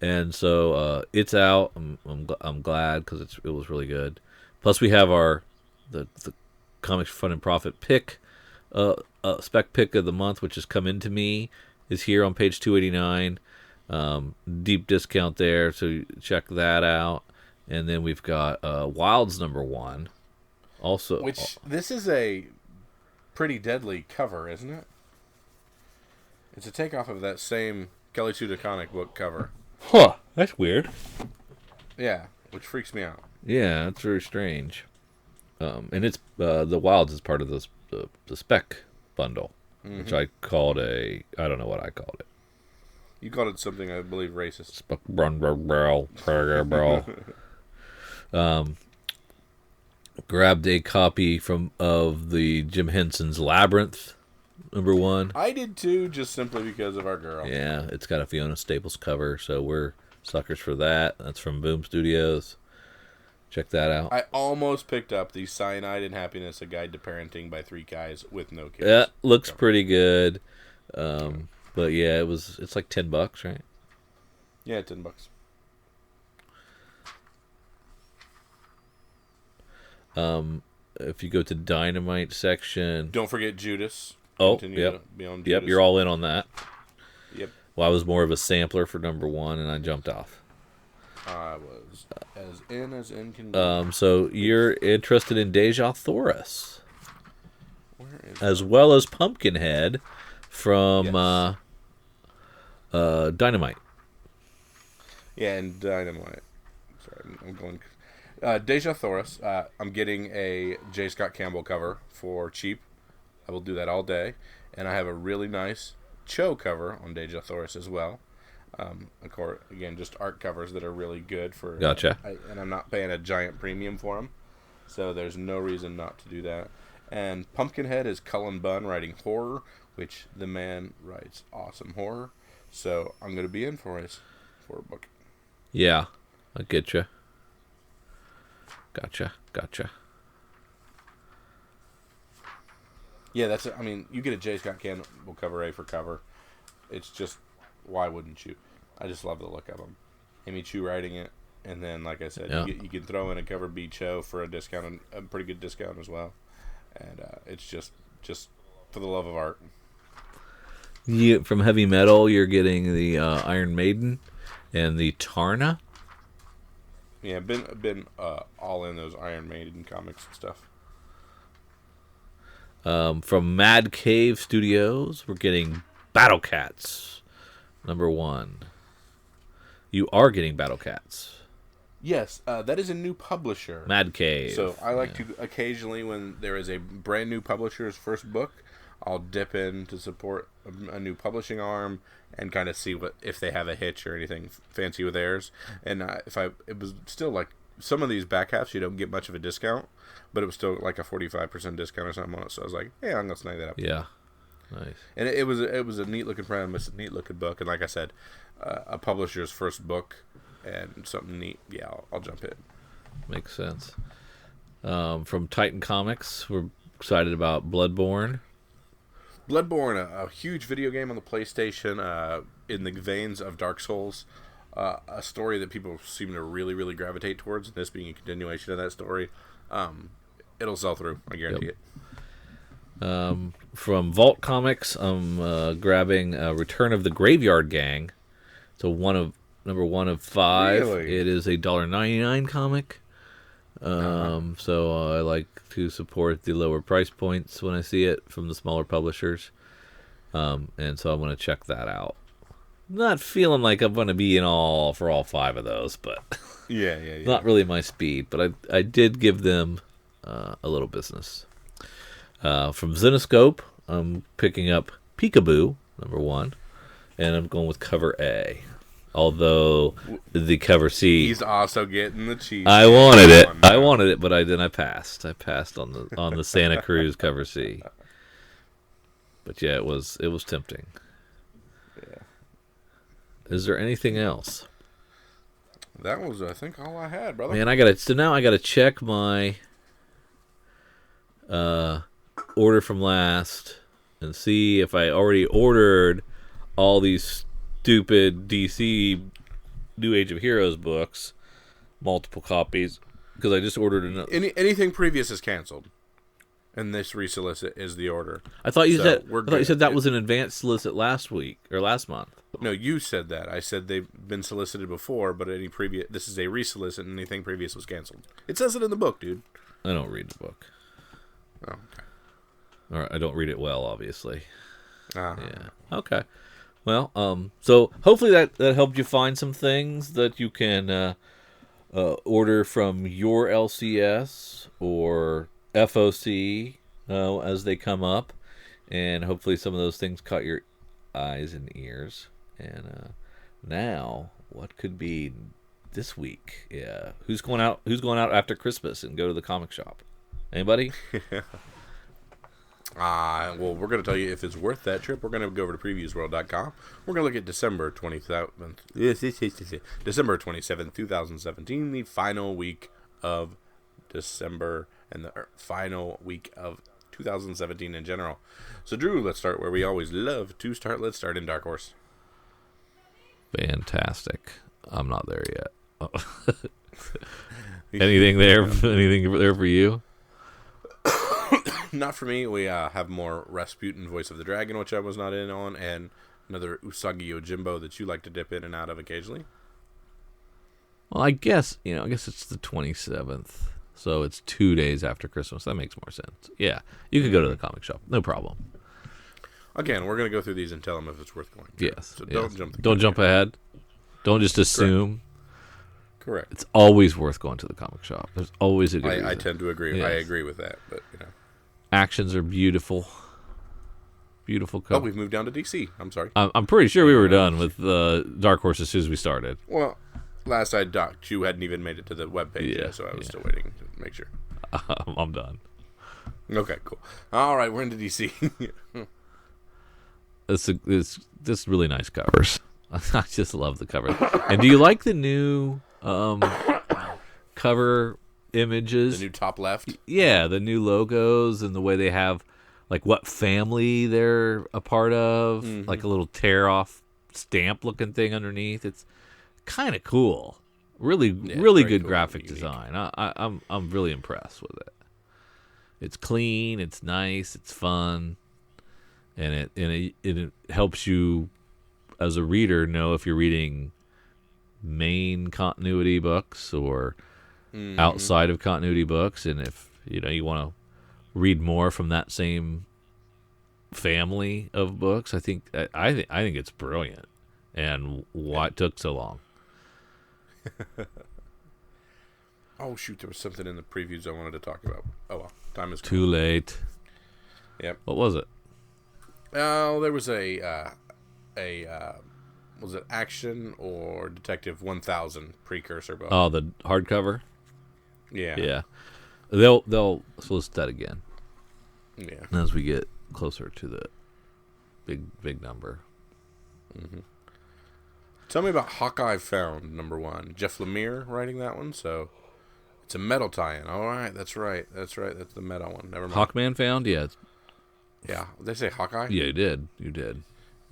And so it's out. I'm glad because it was really good. Plus we have the Comics Fun and Profit pick, spec pick of the month, which has come into me, is here on page 289. Deep discount there, so check that out. And then we've got Wilds number 1. Also, which this is a pretty deadly cover, isn't it? It's a takeoff of that same Kelly Sue DeConnick book cover. Huh, that's weird. Yeah, which freaks me out. Yeah, that's very strange. And it's the Wilds is part of the spec bundle, which I called I don't know what I called it. You called it something, I believe, racist. Spec barrel. Grabbed a copy of the Jim Henson's Labyrinth number 1. I did too, just simply because of our girl. Yeah, it's got a Fiona Staples cover, so we're suckers for that. That's from Boom Studios. Check that out. I almost picked up the Cyanide and Happiness, A Guide to Parenting by 3 guys with no kids. Yeah, looks pretty good. But yeah, it's like $10, right? Yeah, $10. If you go to Dynamite section, don't forget Judas. Oh, Continue yep. to be on Judas. Yep, you're all in on that. Yep. Well, I was more of a sampler for number 1, and I jumped off. I was as in can be. So you're interested in Deja Thoris, Where is as well as Pumpkinhead from Dynamite. Yeah, and Dynamite. Sorry, I'm going. Deja Thoris. I'm getting a J. Scott Campbell cover for cheap. I will do that all day. And I have a really nice Cho cover on Deja Thoris as well. Of course, again, just art covers that are really good for. Gotcha. And I'm not paying a giant premium for them, so there's no reason not to do that. And Pumpkinhead is Cullen Bunn writing horror, which the man writes awesome horror. So I'm going to be in for a book. Yeah, I get you. Gotcha. Yeah, that's it. I mean, you get a J. Scott Campbell cover A for cover. It's just, why wouldn't you? I just love the look of them. Amy Chu writing it, and then, like I said, you can throw in a cover B Cho for a discount, a pretty good discount as well. And it's just for the love of art. From Heavy Metal, you're getting the Iron Maiden and the Tarna. Yeah, been all in those Iron Maiden comics and stuff. From Mad Cave Studios, we're getting Battle Cats, number 1. You are getting Battle Cats. Yes, that is a new publisher. Mad Cave. So I like to occasionally, when there is a brand new publisher's first book, I'll dip in to support a new publishing arm and kind of see if they have a hitch or anything fancy with theirs. And it was still like some of these back halves you don't get much of a discount, but it was still like a 45% discount or something on it. So I was like, hey, I'm gonna snag that up. Yeah. Nice. And it was a neat looking premise, a neat looking book, and like I said, a publisher's first book and something neat. Yeah, I'll jump in. Makes sense. From Titan Comics, we're excited about Bloodborne. Bloodborne, a huge video game on the PlayStation, in the veins of Dark Souls. A story that people seem to really, really gravitate towards, and this being a continuation of that story. It'll sell through, I guarantee it. From Vault Comics, I'm grabbing Return of the Graveyard Gang. So number one of 5. Really? It is a $1.99 comic. So I like to support the lower price points when I see it from the smaller publishers. And so I'm going to check that out. Not feeling like I'm going to be in all for all 5 of those, but Yeah. not really my speed. But I did give them a little business. From Zenoscope, I'm picking up Peekaboo, number 1, and I'm going with cover A. Although the cover C, He's also getting the cheese. I wanted it, but I passed. I passed on the Santa Cruz cover C. But yeah, it was tempting. Yeah. Is there anything else? That was, I think, all I had, brother. Man, now I gotta check my order from last and see if I already ordered all these stupid DC New Age of Heroes books, multiple copies, because I just ordered another. Anything previous is canceled, and this resolicit is the order. I thought you So said that was an advanced solicit last week or last month. No, you said that. I said they've been solicited before, but this is a resolicit, and anything previous was canceled. It says it in the book, dude. I don't read the book. Oh, okay. Or I don't read it well, obviously. Uh-huh. Yeah. Okay. Well, so hopefully that helped you find some things that you can order from your LCS or FOC as they come up, and hopefully some of those things caught your eyes and ears. And now, what could be this week? Yeah, who's going out after Christmas and go to the comic shop? Anybody? Well, we're going to tell you if it's worth that trip. We're going to go over to previewsworld.com. We're going to look at December 27th, 2017, the final week of December and the final week of 2017 in general. So, Drew, let's start where we always love to start. Let's start in Dark Horse. Fantastic. I'm not there yet. Anything there? Anything there for you? Not for me. We have more Rasputin, Voice of the Dragon, which I was not in on, and another Usagi Yojimbo that you like to dip in and out of occasionally. Well, I guess it's the 27th, so it's 2 days after Christmas. That makes more sense. Yeah, you could go to the comic shop, no problem. Again, we're going to go through these and tell them if it's worth going to. Yes. So don't jump ahead. Don't just assume. Correct. It's always worth going to the comic shop. There's always a good reason. I tend to agree. Yes. I agree with that, but actions are beautiful. Beautiful cover. Oh, we've moved down to DC. I'm sorry. I'm pretty sure we were done with Dark Horse as soon as we started. Well, last I docked, you hadn't even made it to the webpage yet, so I was still waiting to make sure. I'm done. Okay, cool. All right, we're into DC. It's really nice covers. I just love the cover. And do you like the new cover images? The new top left? Yeah, the new logos and the way they have, like, what family they're a part of, like a little tear-off stamp-looking thing underneath. It's kind of cool. Really good cool, graphic unique design. I'm really impressed with it. It's clean. It's nice. It's fun, and it helps you as a reader know if you're reading main continuity books or outside of continuity books, and if you want to read more from that same family of books. I think it's brilliant, and why it took so long. Oh shoot, there was something in the previews I wanted to talk about. Oh well, time is Too late. Yep. What was it? Oh, there was was it Action or Detective 1000 precursor book? Oh, the hardcover. Yeah. Yeah. They'll solicit that again Yeah. as we get closer to the big number. Tell me about Hawkeye Found, number 1. Jeff Lemire writing that one, so it's a metal tie-in. All right, that's right. That's the metal one. Never mind. Hawkman Found, yeah. Yeah, did they say Hawkeye? Yeah, you did.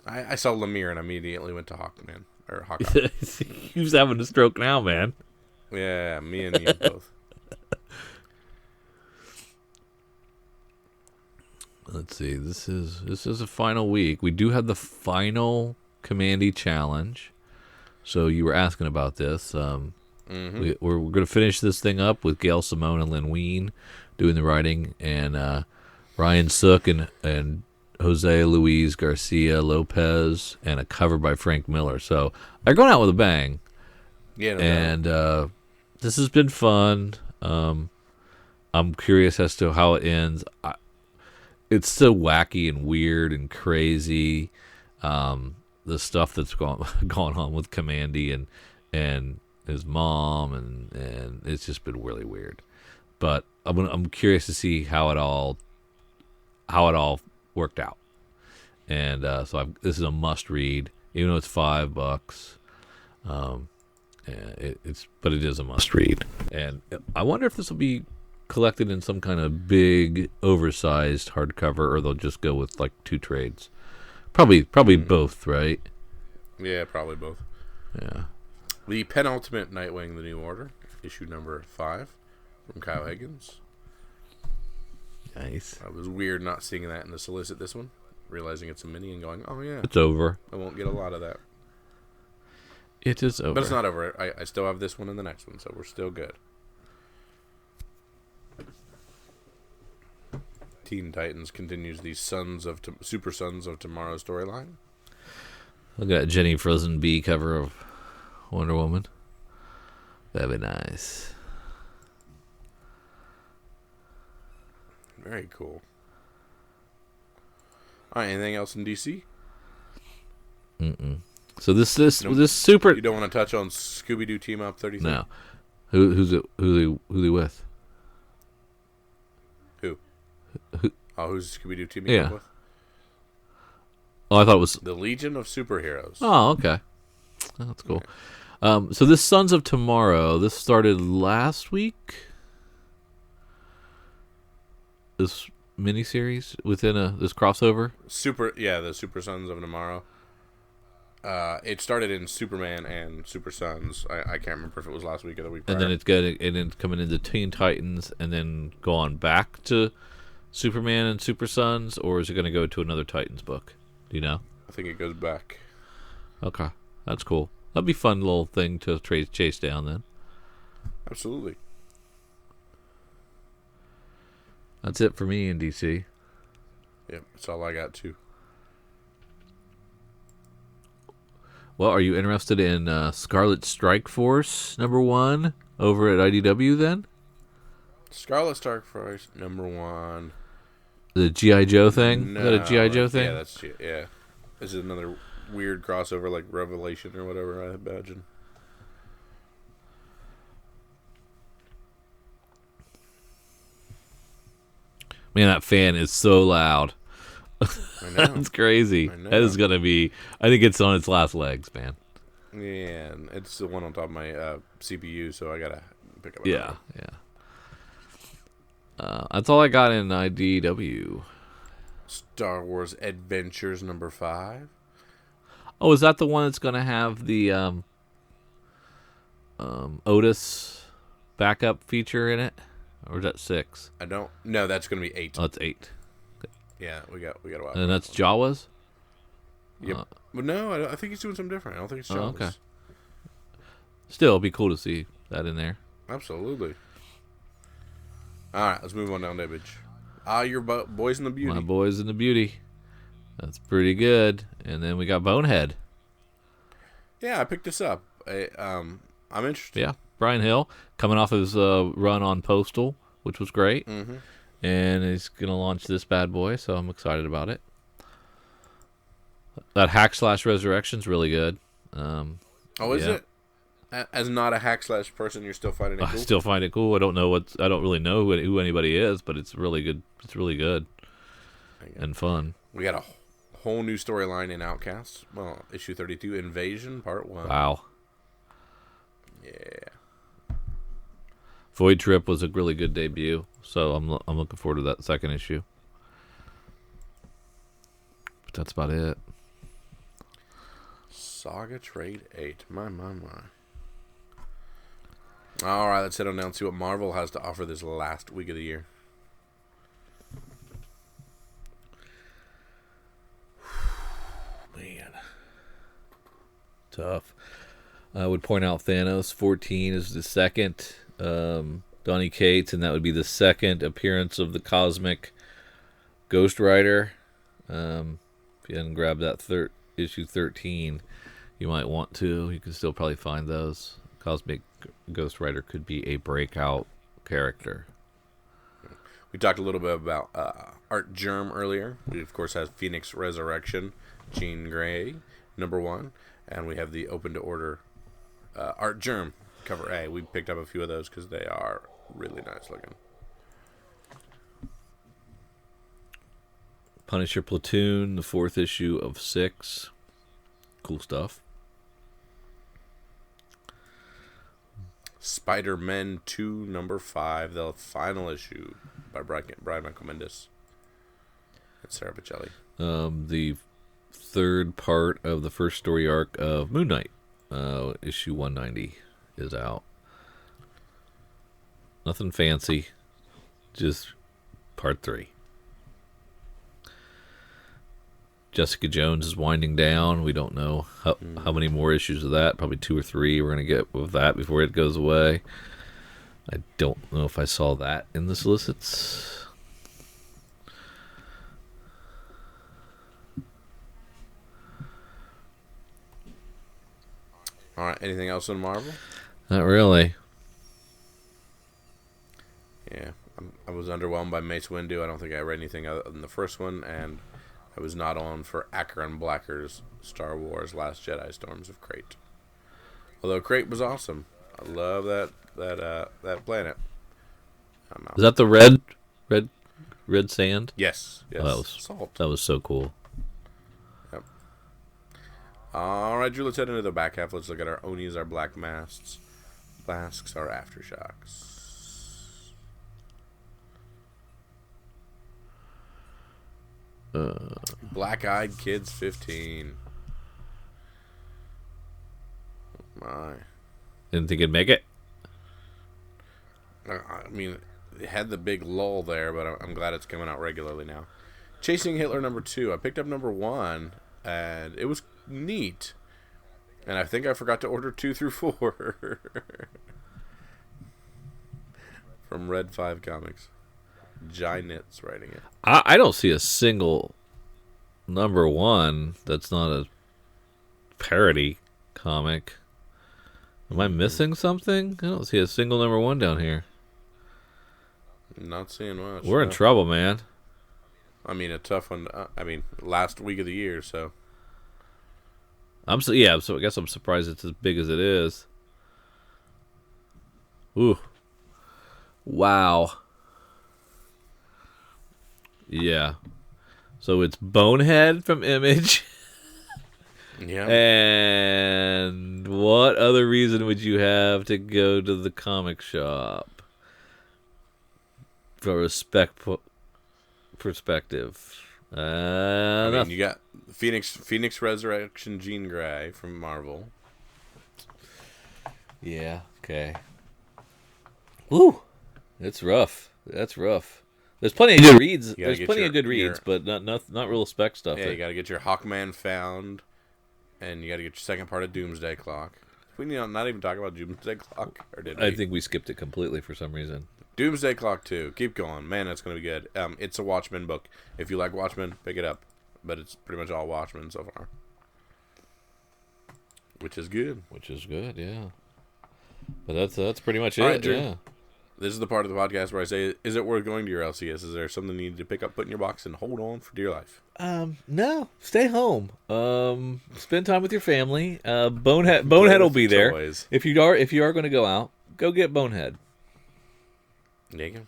I saw Lemire and immediately went to Hawkman, or Hawkeye. He's having a stroke now, man. Yeah, me and you both. Let's see. This is a final week. We do have the final Commandy challenge. So you were asking about this. We're going to finish this thing up with Gail Simone and Lynn Wein doing the writing, and Ryan Sook and Jose Luis Garcia Lopez, and a cover by Frank Miller. So they're going out with a bang. Yeah, and this has been fun. I'm curious as to how it ends. It's so wacky and weird and crazy. The stuff that's gone on with Commandy and his mom, and it's just been really weird. But I'm curious to see how it all worked out. And this is a must read, even though it's $5. But it is a must read. And I wonder if this will be collected in some kind of big, oversized hardcover, or they'll just go with like 2 trades. Probably both, right? Yeah, probably both. Yeah. The penultimate Nightwing: The New Order, issue number 5, from Kyle Higgins. Nice. It was weird not seeing that in the solicit this one, realizing it's a mini and going, oh yeah, It's over. I won't get a lot of that. It is over. But it's not over. I still have this one and the next one, so we're still good. Teen Titans continues the Super Sons of Tomorrow storyline. Look at that Jenny Frozen B cover of Wonder Woman. That'd be nice. Very cool. All right, anything else in DC? So this super. You don't want to touch on Scooby-Doo Team Up 33? No. Who they with? Who? Oh, who's Scooby-Doo teaming Yeah. up with? Oh, I thought it was The Legion of Superheroes. Oh, okay. Oh, that's cool. So this Sons of Tomorrow, this started last week. This miniseries within this crossover. The Super Sons of Tomorrow. It started in Superman and Super Sons. I can't remember if it was last week or the week prior. And then it's coming into Teen Titans, and then go on back to Superman and Super Sons, or is it going to go to another Titans book? Do you know? I think it goes back. Okay, that's cool. That'd be a fun little thing to chase down then. Absolutely. That's it for me in DC. Yep, that's all I got too. Well, are you interested in Scarlet Strike Force #1 over at IDW then? Scarlet Strike Force #1. The G.I. Joe thing? No, Is that a G.I. Joe thing? Yeah. This is another weird crossover like Revelation or whatever, I imagine. Man, that fan is so loud. I know. That's crazy. I know. That is going to be... I think it's on its last legs, man. Yeah, and it's the one on top of my CPU, so I gotta pick up. Yeah. That's all I got in IDW. Star Wars Adventures #5. Oh, is that the one that's going to have the Otis backup feature in it? Or is that 6? I don't. No, that's gonna be 8. Oh, it's 8. Yeah, we got a while. And that's Jawas? Yep. But no, I think he's doing something different. I don't think it's Jawas. Okay. Still, it'd be cool to see that in there. Absolutely. All right, let's move on down to Image. Your Boys and the Beauty. My Boys and the Beauty. That's pretty good. And then we got Bonehead. Yeah, I picked this up. I'm interested. Yeah, Brian Hill coming off his run on Postal, which was great. Mm-hmm. And he's going to launch this bad boy, so I'm excited about it. That Hack/Resurrection's really good. Is it? As not a hack/ person, you're still finding it cool? I still find it cool. I don't really know who anybody is, but it's really good. It's really good and fun. We got a whole new storyline in Outcast. Well, issue 32, Invasion, Part 1. Wow. Yeah. Void Trip was a really good debut, so I'm looking forward to that second issue. But that's about it. Saga Trade 8. My. All right, let's head on down and see what Marvel has to offer this last week of the year. Man. Tough. I would point out Thanos 14 is the second Donny Cates, and that would be the second appearance of the Cosmic Ghost Rider. If you hadn't grabbed that issue 13, you might want to. You can still probably find those. Cosmic Ghost Rider could be a breakout character. We talked a little bit about Art Germ earlier. We, of course, have Phoenix Resurrection, Jean Grey, #1. And we have the Open to Order Art Germ, cover A. We picked up a few of those because they are really nice looking. Punisher Platoon, the 4th issue of 6. Cool stuff. Spider-Man 2, #5, the final issue by Brian Michael Bendis and Sarah Pichelli. The third part of the first story arc of Moon Knight, issue 190, is out. Nothing fancy, just part 3. Jessica Jones is winding down. We don't know how many more issues of that. Probably 2 or 3 we're going to get with that before it goes away. I don't know if I saw that in the solicits. All right, anything else on Marvel? Not really. Yeah, I was underwhelmed by Mace Windu. I don't think I read anything other than the first one, and I was not on for Akron Blacker's Star Wars Last Jedi Storms of Crate. Although Crate was awesome. I love that planet. Is that the red sand? Yes. Oh, Salt. That was so cool. Yep. All right, Drew, let's head into the back half. Let's look at our Onis, our Black Masks, our Aftershocks. Black-Eyed Kids 15. My. Didn't think it'd make it? I mean, it had the big lull there, but I'm glad it's coming out regularly now. Chasing Hitler #2. I picked up #1, and it was neat. And I think I forgot to order 2 through 4 from Red 5 Comics. Giants writing it. I don't see a single #1 that's not a parody comic. Am I missing something? I don't see a single #1 down here. Not seeing much. We're in trouble, man. I mean, a tough one. Last week of the year, so. So I guess I'm surprised it's as big as it is. Ooh. Wow. Yeah. So it's Bonehead from Image. Yeah. And what other reason would you have to go to the comic shop? From a perspective. You got Phoenix Resurrection Jean Grey from Marvel. Yeah, okay. Woo! That's rough. There's plenty of good reads. There's plenty of good reads, but not real spec stuff. Yeah, you got to get your Hawkman Found, and you got to get your second part of Doomsday Clock. We not even talk about Doomsday Clock, or did we? I think we skipped it completely for some reason. Doomsday Clock 2. Keep going. Man, that's going to be good. It's a Watchmen book. If you like Watchmen, pick it up. But it's pretty much all Watchmen so far. Which is good. Yeah. But that's pretty much all it, right, Drew. yeah. This is the part of the podcast where I say, is it worth going to your LCS? Is there something you need to pick up, put in your box, and hold on for dear life? No. Stay home. Spend time with your family. Bonehead will be there. Toys. If you are going to go out, go get Bonehead. There you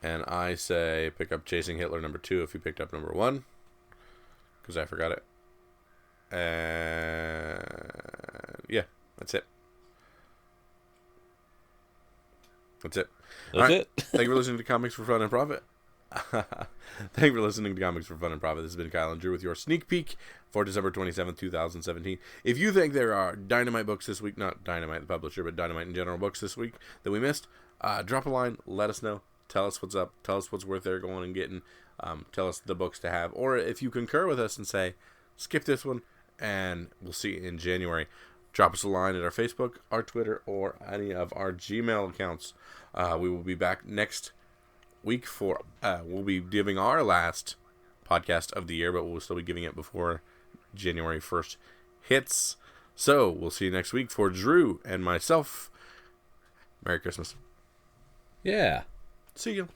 And I say pick up Chasing Hitler number 2 if you picked up number 1. Because I forgot it. And yeah, that's it. That's it. That's it. Thank you for listening to Comics for Fun and Profit. Thank you for listening to Comics for Fun and Profit. This has been Kyle and Drew with your sneak peek for December 27th, 2017. If you think there are Dynamite books this week, not Dynamite the publisher, but Dynamite in general books this week that we missed, drop a line, let us know. Tell us what's up. Tell us what's worth there going and getting. Tell us the books to have. Or if you concur with us and say, skip this one, and we'll see you in January. Drop us a line at our Facebook, our Twitter, or any of our Gmail accounts. We will be back next week for we'll be giving our last podcast of the year, but we'll still be giving it before January 1st hits. So we'll see you next week. For Drew and myself, Merry Christmas. Yeah. See you.